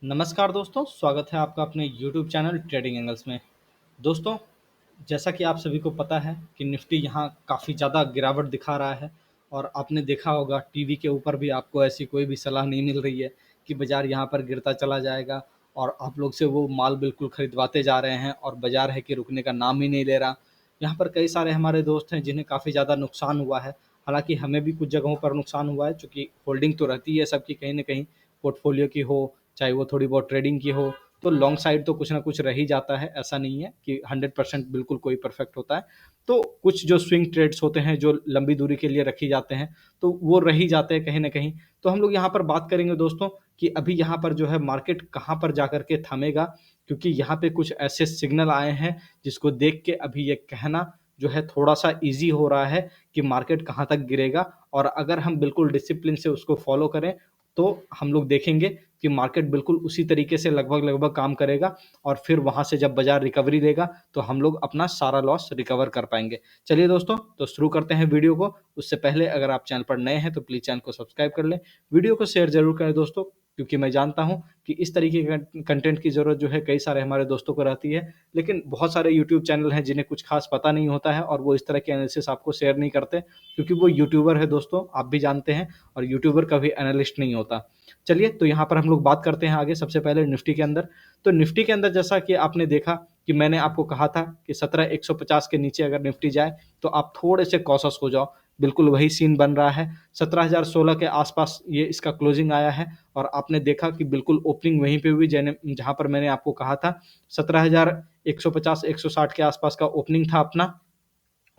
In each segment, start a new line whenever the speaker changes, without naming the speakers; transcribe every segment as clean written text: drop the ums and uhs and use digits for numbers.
नमस्कार दोस्तों, स्वागत है आपका अपने YouTube चैनल ट्रेडिंग एंगल्स में। दोस्तों, जैसा कि आप सभी को पता है कि निफ्टी यहाँ काफ़ी ज़्यादा गिरावट दिखा रहा है और आपने देखा होगा टीवी के ऊपर भी आपको ऐसी कोई भी सलाह नहीं मिल रही है कि बाज़ार यहाँ पर गिरता चला जाएगा और आप लोग से वो माल बिल्कुल खरीदवाते जा रहे हैं और बाज़ार है कि रुकने का नाम ही नहीं ले रहा। यहाँ पर कई सारे हमारे दोस्त हैं जिन्हें काफ़ी ज़्यादा नुकसान हुआ है। हालांकि हमें भी कुछ जगहों पर नुकसान हुआ है, चूँकि होल्डिंग तो रहती है सबकी कहीं ना कहीं, पोर्टफोलियो की हो चाहे वो थोड़ी बहुत ट्रेडिंग की हो, तो लॉन्ग साइड तो कुछ ना कुछ रह ही जाता है। ऐसा नहीं है कि 100% बिल्कुल कोई परफेक्ट होता है। तो कुछ जो स्विंग ट्रेड्स होते हैं जो लंबी दूरी के लिए रखे जाते हैं, तो वो रह ही जाते हैं कहीं ना कहीं। तो हम लोग यहाँ पर बात करेंगे दोस्तों कि अभी यहाँ पर जो है मार्केट कहाँ पर जा के थमेगा, क्योंकि यहाँ पे कुछ ऐसे सिग्नल आए हैं जिसको देख के अभी ये कहना जो है थोड़ा सा इजी हो रहा है कि मार्केट कहाँ तक गिरेगा। और अगर हम बिल्कुल डिसिप्लिन से उसको फॉलो करें तो हम लोग देखेंगे कि मार्केट बिल्कुल उसी तरीके से लगभग काम करेगा और फिर वहाँ से जब बाजार रिकवरी लेगा तो हम लोग अपना सारा लॉस रिकवर कर पाएंगे। चलिए दोस्तों, तो शुरू करते हैं वीडियो को। उससे पहले अगर आप चैनल पर नए हैं तो प्लीज़ चैनल को सब्सक्राइब कर लें, वीडियो को शेयर जरूर करें दोस्तों, क्योंकि मैं जानता हूं कि इस तरीके के कंटेंट की ज़रूरत जो है कई सारे हमारे दोस्तों को रहती है। लेकिन बहुत सारे यूट्यूब चैनल हैं जिन्हें कुछ खास पता नहीं होता है और वो इस तरह के एनालिसिस आपको शेयर नहीं करते, क्योंकि वो यूट्यूबर है दोस्तों, आप भी जानते हैं, और यूट्यूबर कभी एनालिस्ट नहीं होता। चलिए, तो यहाँ पर हम लोग बात करते हैं आगे। सबसे पहले निफ्टी के अंदर, तो निफ्टी के अंदर जैसा कि आपने देखा कि मैंने आपको कहा था कि 17,150 के नीचे अगर निफ्टी जाए तो आप थोड़े से कॉशस हो जाओ। बिल्कुल वही सीन बन रहा है। 17,016 के आसपास ये इसका क्लोजिंग आया है और आपने देखा कि बिल्कुल ओपनिंग वहीं पे हुई जहां पर मैंने आपको कहा था। 17,150 160 के आसपास का ओपनिंग था अपना।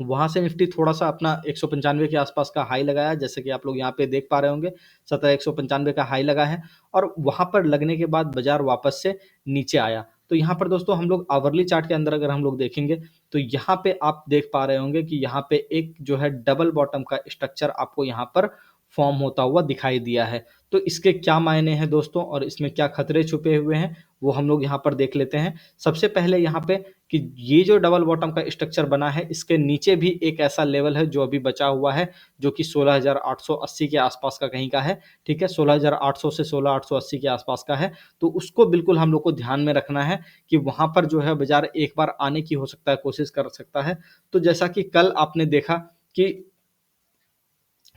वहां से निफ्टी थोड़ा सा अपना 195 के आसपास का हाई लगाया, जैसे कि आप लोग यहाँ पे देख पा रहे होंगे। 17,195 का हाई लगा है और वहां पर लगने के बाद बाजार वापस से नीचे आया। तो यहाँ पर दोस्तों हम लोग आवरली चार्ट के अंदर अगर हम लोग देखेंगे तो यहाँ पे आप देख पा रहे होंगे कि यहाँ पे एक जो है डबल बॉटम का स्ट्रक्चर आपको यहाँ पर फॉर्म होता हुआ दिखाई दिया है। तो इसके क्या मायने हैं दोस्तों और इसमें क्या खतरे छुपे हुए हैं, वो हम लोग यहाँ पर देख लेते हैं। सबसे पहले यहाँ पे कि ये जो डबल बॉटम का स्ट्रक्चर बना है, इसके नीचे भी एक ऐसा लेवल है जो अभी बचा हुआ है, जो कि 16,880 के आसपास का कहीं का है। ठीक है, 16,800 से 16,880 के आसपास का है। तो उसको बिल्कुल हम लोग को ध्यान में रखना है कि वहां पर जो है बाजार एक बार आने की हो सकता है, कोशिश कर सकता है। तो जैसा कि कल आपने देखा कि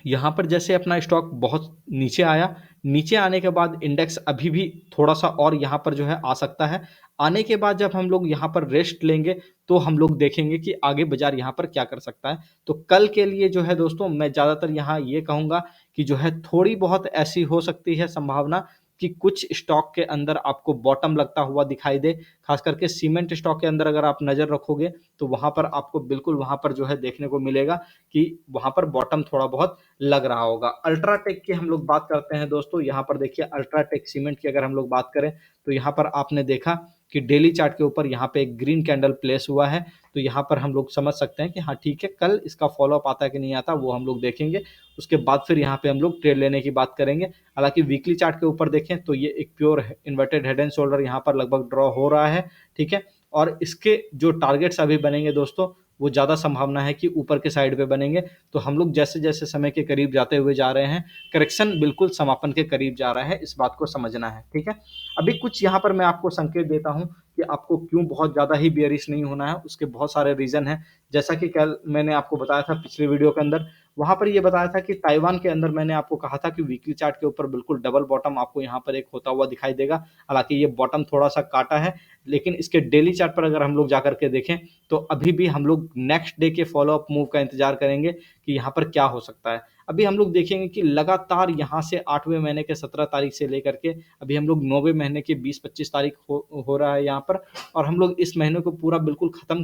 यहाँ पर जैसे अपना स्टॉक बहुत नीचे आया, नीचे आने के बाद इंडेक्स अभी भी थोड़ा सा और यहाँ पर जो है आ सकता है। आने के बाद जब हम लोग यहाँ पर रेस्ट लेंगे तो हम लोग देखेंगे कि आगे बाजार यहाँ पर क्या कर सकता है। तो कल के लिए जो है दोस्तों मैं ज़्यादातर यहाँ ये कहूँगा कि जो है थोड़ी बहुत ऐसी हो सकती है संभावना कि कुछ स्टॉक के अंदर आपको बॉटम लगता हुआ दिखाई दे। खास करके सीमेंट स्टॉक के अंदर अगर आप नज़र रखोगे तो वहाँ पर आपको बिल्कुल वहाँ पर जो है देखने को मिलेगा कि वहाँ पर बॉटम थोड़ा बहुत लग रहा होगा। अल्ट्राटेक की हम लोग बात करते हैं दोस्तों। यहाँ पर देखिए अल्ट्राटेक सीमेंट की अगर हम लोग बात करें तो यहाँ पर आपने देखा कि डेली चार्ट के ऊपर यहाँ पे एक ग्रीन कैंडल प्लेस हुआ है। तो यहाँ पर हम लोग समझ सकते हैं कि हाँ ठीक है, कल इसका फॉलोअप आता है कि नहीं आता वो हम लोग देखेंगे। उसके बाद फिर यहाँ पे हम लोग ट्रेड लेने की बात करेंगे। हालांकि वीकली चार्ट के ऊपर देखें तो ये एक pure inverted head and shoulder यहाँ पर लगभग ड्रॉ हो रहा है। ठीक है, और इसके जो टारगेट्स अभी बनेंगे दोस्तों, वो ज़्यादा संभावना है कि ऊपर के साइड पे बनेंगे। तो हम लोग जैसे जैसे समय के करीब जाते हुए जा रहे हैं, करेक्शन बिल्कुल समापन के करीब जा रहा है, इस बात को समझना है। ठीक है, अभी कुछ यहाँ पर मैं आपको संकेत देता हूँ कि आपको क्यों बहुत ज़्यादा ही बेयरिश नहीं होना है। उसके बहुत सारे रीज़न हैं। जैसा कि कल मैंने आपको बताया था पिछले वीडियो के अंदर, वहाँ पर ये बताया था कि ताइवान के अंदर मैंने आपको कहा था कि वीकली चार्ट के ऊपर बिल्कुल डबल बॉटम आपको यहाँ पर एक होता हुआ दिखाई देगा। हालांकि ये बॉटम थोड़ा सा काटा है, लेकिन इसके डेली चार्ट पर अगर हम लोग जाकर के देखें तो अभी भी हम लोग नेक्स्ट डे के फॉलोअप मूव का इंतजार करेंगे कि यहाँ पर क्या हो सकता है। अभी हम लोग देखेंगे कि लगातार यहाँ से 8वें महीने के 17 तारीख से लेकर के अभी हम लोग 9वें महीने के 20-25 तारीख हो रहा है यहाँ पर, और हम लोग इस महीने को पूरा बिल्कुल खत्म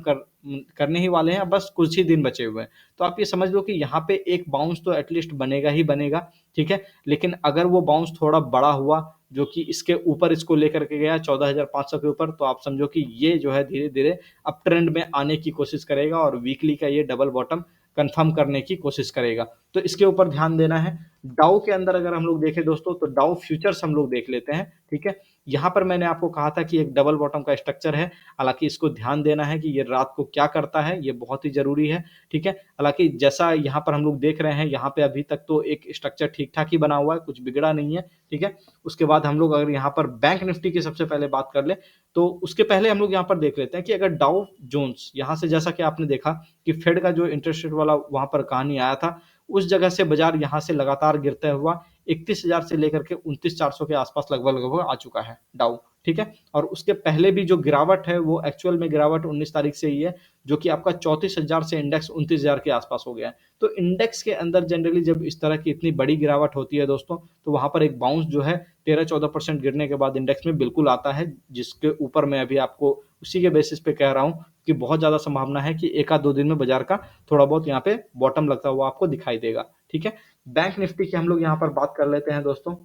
करने ही वाले हैं। बस कुछ ही दिन बचे हुए हैं। तो आप ये समझ लो कि यहाँ पे एक बाउंस तो एटलीस्ट बनेगा ही बनेगा। ठीक है, लेकिन अगर वो बाउंस थोड़ा बड़ा हुआ जो कि इसके ऊपर इसको लेकर के गया 14,500 के ऊपर, तो आप समझो कि ये जो है धीरे धीरे अप ट्रेंड में आने की कोशिश करेगा और वीकली का ये डबल बॉटम कंफर्म करने की कोशिश करेगा। तो इसके ऊपर ध्यान देना है। डाउ के अंदर अगर हम लोग देखें दोस्तों, तो डाउ फ्यूचर्स हम लोग देख लेते हैं, ठीक है। यहाँ पर मैंने आपको कहा था कि एक डबल बॉटम का स्ट्रक्चर है, हालाँकि इसको ध्यान देना है कि ये रात को क्या करता है, ये बहुत ही ज़रूरी है, ठीक है। हालाँकि जैसा यहाँ पर हम लोग देख रहे हैं, यहाँ पे अभी तक तो एक स्ट्रक्चर ठीक-ठाक ही बना हुआ है, कुछ बिगड़ा नहीं है, ठीक है। उसके बाद हम लोग अगर यहाँ पर बैंक निफ्टी की सबसे पहले बात कर लें, तो उसके पहले हम लोग यहाँ पर देख लेते हैं कि अगर डाउ जोन्स यहाँ से, जैसा कि आपने देखा कि फेड का जो इंटरेस्ट रेट वाला वहाँ पर कहानी आया था, उस जगह से बाजार यहाँ से लगातार गिरता हुआ 31,000 से लेकर के 29,400 के आसपास लगभग-लगभग आ चुका है डाउ, ठीक है। और उसके पहले भी जो गिरावट है, वो एक्चुअल में गिरावट 19 तारीख से ही है, जो कि आपका 34,000 से इंडेक्स 29,000 के आसपास हो गया है। तो इंडेक्स के अंदर जनरली जब इस तरह की इतनी बड़ी गिरावट होती है दोस्तों, तो वहाँ पर एक बाउंस जो है 13-14% गिरने के बाद इंडेक्स में बिल्कुल आता है, जिसके ऊपर मैं अभी आपको उसी के बेसिस पे कह रहा हूँ कि बहुत ज़्यादा संभावना है कि 1 आध 2 दिन में बाजार का थोड़ा बहुत यहाँ पे बॉटम लगता हुआ आपको दिखाई देगा, ठीक है। बैंक निफ्टी की हम लोग यहाँ पर बात कर लेते हैं दोस्तों।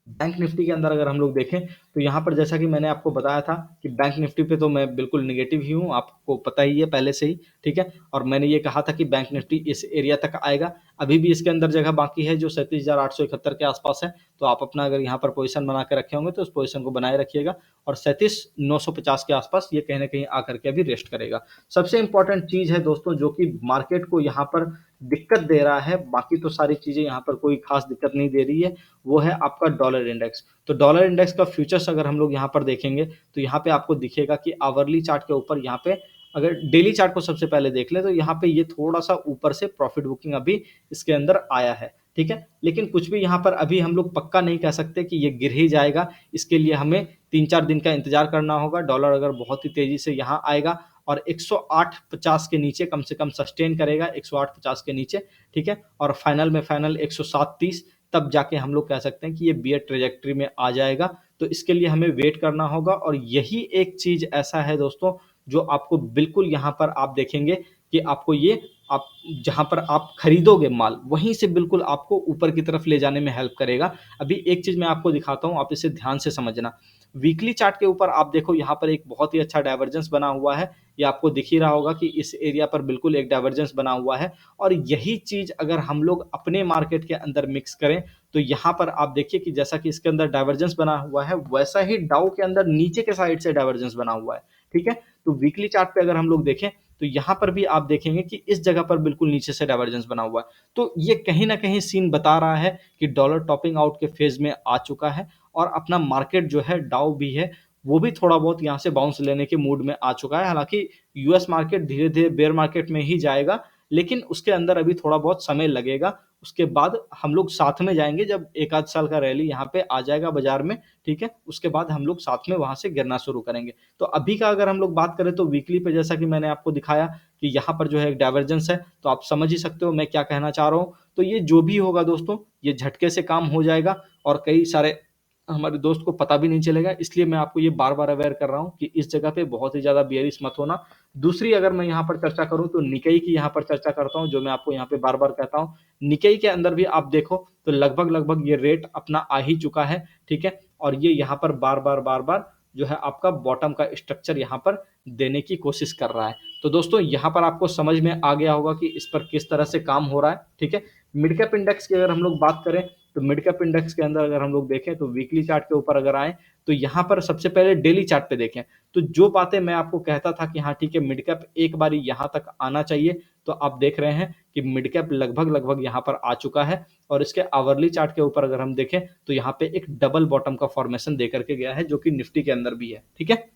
बैंक निफ्टी के अंदर अगर हम लोग देखें, तो यहाँ पर जैसा कि मैंने आपको बताया था कि बैंक निफ्टी पे तो मैं बिल्कुल नेगेटिव ही हूँ, आपको पता ही है पहले से ही, ठीक है। और मैंने ये कहा था कि बैंक निफ्टी इस एरिया तक आएगा, अभी भी इसके अंदर जगह बाकी है जो 37,871 के आसपास है। तो आप अपना अगर यहाँ पर पोजीशन बना के रखे होंगे, तो उस पोजीशन को बनाए रखिएगा, और 37,950 के आसपास ये कहीं न कहीं आकर के अभी रेस्ट करेगा। सबसे इम्पोर्टेंट चीज़ है दोस्तों, जो कि मार्केट को यहाँ पर दिक्कत दे रहा है, बाकी तो सारी चीज़ें यहाँ पर कोई खास दिक्कत नहीं दे रही है, वो है आपका डॉलर इंडेक्स। तो डॉलर इंडेक्स का फ्यूचर्स अगर हम लोग यहाँ पर देखेंगे, तो यहाँ पे आपको दिखेगा कि आवरली चार्ट के ऊपर यहाँ पे, अगर डेली चार्ट को सबसे पहले देख लें, तो यहाँ पे ये थोड़ा-सा ऊपर से प्रॉफिट बुकिंग अभी इसके अंदर आया है, ठीक है? लेकिन कुछ भी यहाँ पर अभी हम लोग पक्का नहीं कह सकते कि ये गिर ही जाएगा, इसके लिए हमें 3-4 दिन का इंतज़ार करना होगा। डॉलर अगर बहुत ही तेज़ी से यहाँ आएगा और 108.50 के नीचे कम से कम सस्टेन करेगा, 108.50 के नीचे, ठीक है? और फाइनल में फाइनल 107.30, तब जाके हम लोग कह सकते हैं कि ये बियर ट्रेजेक्टरी में आ जाएगा। तो इसके लिए हमें वेट करना होगा, और यही एक चीज़ ऐसा है दोस्तों, जो आपको बिल्कुल यहाँ पर आप देखेंगे कि आपको ये, आप जहाँ पर आप खरीदोगे माल, वहीं से बिल्कुल आपको ऊपर की तरफ ले जाने में हेल्प करेगा। अभी एक चीज़ मैं आपको दिखाता हूँ, आप इसे ध्यान से समझना। वीकली चार्ट के ऊपर आप देखो, यहाँ पर एक बहुत ही अच्छा डाइवर्जेंस बना हुआ है। ये आपको दिख ही रहा होगा कि इस एरिया पर बिल्कुल एक डाइवर्जेंस बना हुआ है, और यही चीज़ अगर हम लोग अपने मार्केट के अंदर मिक्स करें, तो यहाँ पर आप देखिए कि जैसा कि इसके अंदर डाइवर्जेंस बना हुआ है, वैसा ही डाउ के अंदर नीचे के साइड से डाइवर्जेंस बना हुआ है, ठीक है? तो वीकली चार्ट पे अगर हम लोग देखें, तो यहाँ पर भी आप देखेंगे कि इस जगह पर बिल्कुल नीचे से डाइवर्जेंस बना हुआ है। तो ये कहीं न कहीं सीन बता रहा है कि डॉलर टॉपिंग आउट के फेज़ में आ चुका है, और अपना मार्केट जो है, डाउ भी है, वो भी थोड़ा बहुत यहाँ से बाउंस लेने के मूड में आ चुका है। हालाँकि यूएस मार्केट धीरे-धीरे बेयर मार्केट में ही जाएगा, लेकिन उसके अंदर अभी थोड़ा बहुत समय लगेगा। उसके बाद हम लोग साथ में जाएँगे, जब 1 आध साल का रैली यहाँ पे आ जाएगा बाज़ार में, ठीक है? उसके बाद हम लोग साथ में वहाँ से गिरना शुरू करेंगे। तो अभी का अगर हम लोग बात करें, तो वीकली पे जैसा कि मैंने आपको दिखाया कि यहाँ पर जो है एक डाइवर्जेंस है, तो आप समझ ही सकते हो मैं क्या कहना चाह रहा हूँ। तो ये जो भी होगा दोस्तों, ये झटके से काम हो जाएगा, और कई सारे हमारे दोस्त को पता भी नहीं चलेगा, इसलिए मैं आपको ये बार-बार अवेयर कर रहा हूँ कि इस जगह पे बहुत ही ज़्यादा बेयरिश मत होना। दूसरी अगर मैं यहाँ पर चर्चा करूँ, तो निकेई की यहाँ पर चर्चा करता हूँ, जो मैं आपको यहाँ पे बार-बार कहता हूँ। निकेई के अंदर भी आप देखो, तो लगभग-लगभग ये रेट अपना आ ही चुका है, ठीक है? और ये यहाँ पर बार-बार जो है आपका बॉटम का स्ट्रक्चर यहाँ पर देने की कोशिश कर रहा है। तो दोस्तों, यहाँ पर आपको समझ में आ गया होगा कि इस पर किस तरह से काम हो रहा है, ठीक है? मिड कैप इंडेक्स की अगर हम लोग बात करें, तो मिड कैप इंडेक्स के अंदर अगर हम लोग देखें, तो वीकली चार्ट के ऊपर अगर आएँ, तो यहाँ पर सबसे पहले डेली चार्ट पे देखें। तो जो बातें मैं आपको कहता था कि हाँ ठीक है, मिड कैप एक बारी यहाँ तक आना चाहिए, तो आप देख रहे हैं कि मिड कैप लगभग-लगभग यहाँ पर आ चुका है, और इसके आवरली चार्ट के ऊपर अगर हम देखें, तो यहाँ पे एक डबल बॉटम का फॉर्मेशन दे करके गया है, जो कि निफ्टी के अंदर भी है, ठीक है?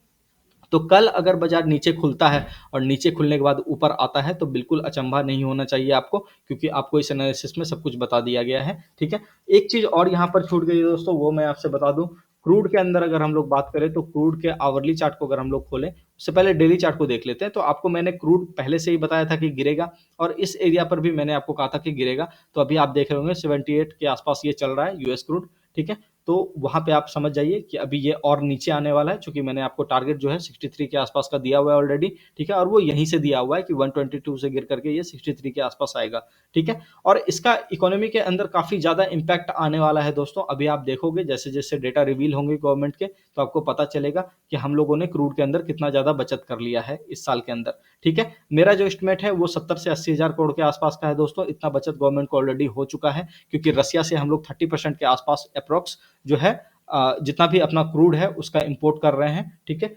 तो कल अगर बाजार नीचे खुलता है, और नीचे खुलने के बाद ऊपर आता है, तो बिल्कुल अचंभा नहीं होना चाहिए आपको, क्योंकि आपको इस एनालिसिस में सब कुछ बता दिया गया है, ठीक है? एक चीज़ और यहाँ पर छूट गई है दोस्तों, वो मैं आपसे बता दूँ। क्रूड के अंदर अगर हम लोग बात करें, तो क्रूड के आवरली चार्ट को अगर हम लोग खोलें, उससे पहले डेली चार्ट को देख लेते हैं। तो आपको मैंने क्रूड पहले से ही बताया था कि गिरेगा, और इस एरिया पर भी मैंने आपको कहा था कि गिरेगा। तो अभी आप देख रहे होंगे 78 के आसपास ये चल रहा है यूएस क्रूड, ठीक है? तो वहाँ पे आप समझ जाइए कि अभी ये और नीचे आने वाला है, चूँकि मैंने आपको टारगेट जो है 63 के आसपास का दिया हुआ है ऑलरेडी, ठीक है? और वो यहीं से दिया हुआ है कि 122 से गिर करके ये 63 के आसपास आएगा, ठीक है? और इसका इकोनॉमी के अंदर काफ़ी ज़्यादा इम्पैक्ट आने वाला है दोस्तों। अभी आप देखोगे जैसे-जैसे डेटा रिवील होंगे गवर्नमेंट के, तो आपको पता चलेगा कि हम लोगों ने क्रूड के अंदर कितना ज़्यादा बचत कर लिया है इस साल के अंदर, ठीक है? मेरा जो एस्टिमेट है वो 70 से 80 हज़ार करोड़ के आसपास का है दोस्तों। इतना बचत गवर्नमेंट को ऑलरेडी हो चुका है, क्योंकि रसिया से हम लोग 30% के आसपास एप्रॉक्स जो है जितना भी अपना क्रूड है उसका इंपोर्ट कर रहे हैं, ठीक है?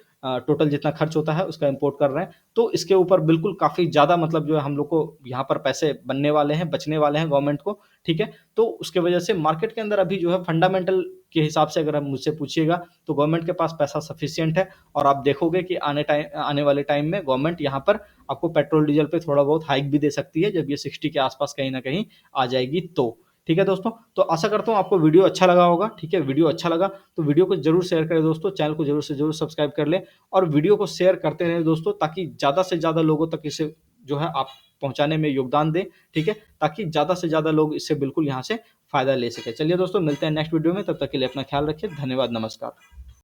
टोटल जितना खर्च होता है उसका इंपोर्ट कर रहे हैं। तो इसके ऊपर बिल्कुल काफ़ी ज़्यादा मतलब जो है हम लोग को यहाँ पर पैसे बनने वाले हैं, बचने वाले हैं गवर्नमेंट को, ठीक है? तो उसके वजह से मार्केट के अंदर अभी जो है फंडामेंटल के हिसाब से अगर आप मुझसे पूछिएगा, तो गवर्नमेंट के पास पैसा सफिशिएंट है, और आप देखोगे कि आने वाले टाइम में गवर्नमेंट यहाँ पर आपको पेट्रोल डीजल पे थोड़ा बहुत हाइक भी दे सकती है, जब ये 60 के आसपास कहीं न कहीं आ जाएगी तो। ठीक है दोस्तों? तो आशा करता हूँ आपको वीडियो अच्छा लगा होगा, ठीक है? वीडियो अच्छा लगा तो वीडियो को ज़रूर शेयर करें दोस्तों, चैनल को ज़रूर से ज़रूर सब्सक्राइब कर लें, और वीडियो को शेयर करते रहें दोस्तों, ताकि ज़्यादा से ज़्यादा लोगों तक इसे जो है आप पहुँचाने में योगदान दें, ठीक है? ताकि ज़्यादा से ज़्यादा लोग इससे बिल्कुल यहाँ से फ़ायदा ले सकें। चलिए दोस्तों, मिलते हैं नेक्स्ट वीडियो में, तब तक के लिए अपना ख्याल रखिए। धन्यवाद, नमस्कार।